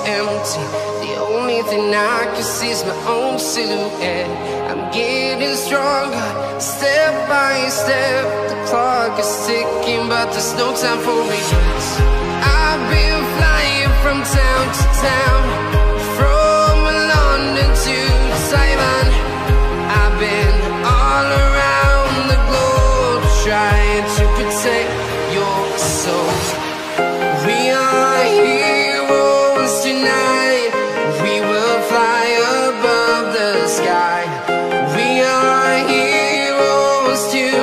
empty. The only thing I can see is my own silhouette. I'm getting stronger, step by step. The clock is ticking, but there's no time for me. I've been flying from town to town, from London to Taiwan. I've been all around the globe, trying to protect your soul. We are heroes tonight. We will fly above the sky. We are heroes tonight.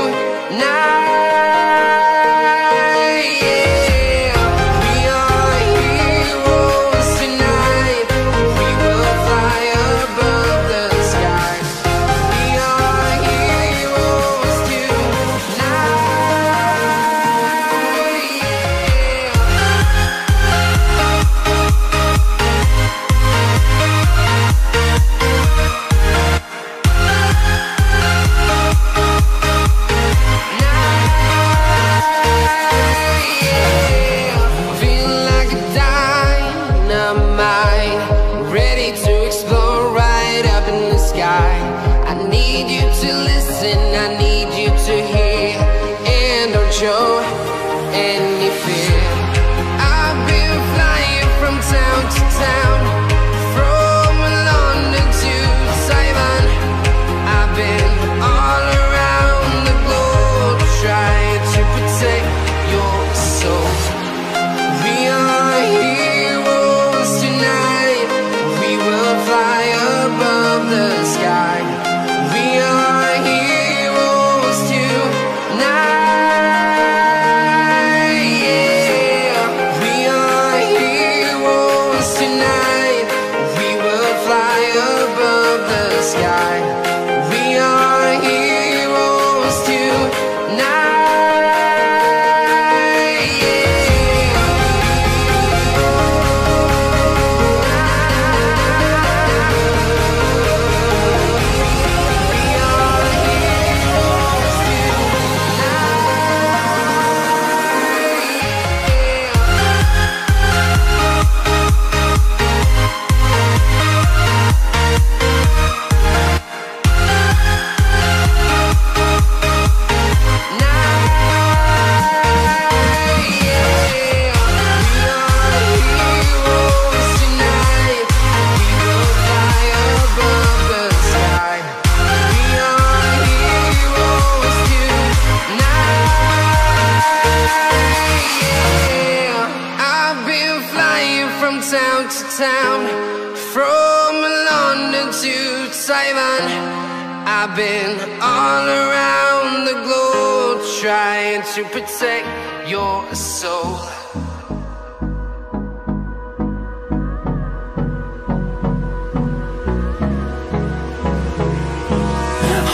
I've been all around the globe, trying to protect your soul.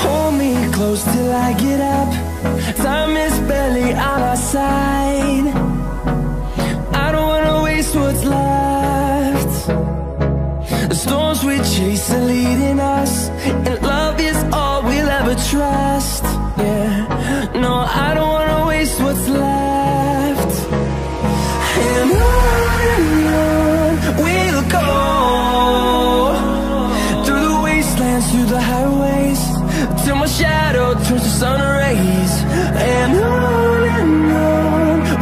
Hold me close till I get up. Time is barely on our side. I don't wanna waste what's left. The storms we chase are leading us, and love is all we'll ever trust. Yeah, no, I don't wanna waste what's left. And on we'll go, through the wastelands, through the highways, till my shadow turns to sun rays. And on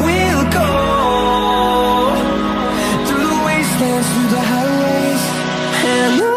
we'll go, through the wastelands, through the highways, and on.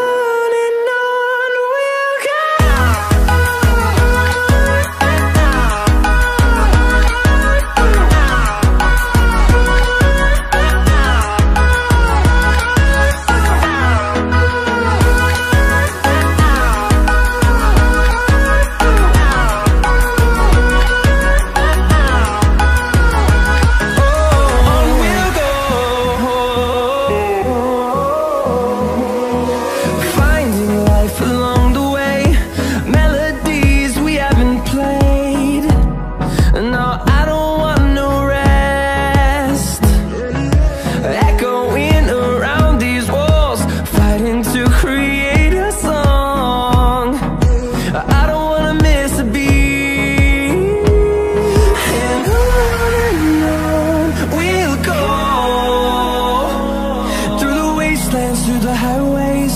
wastelands, through the highways,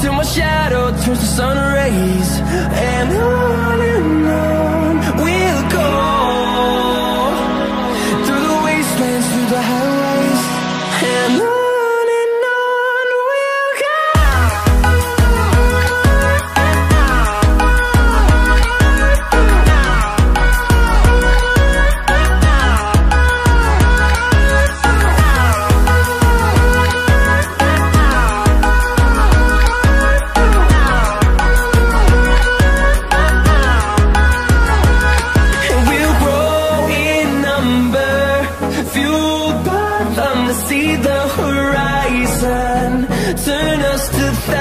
till my shadow turns to sun rays. And on we'll go, through the wastelands, through the highways, and on we'll go. See the horizon, turn us to thousands.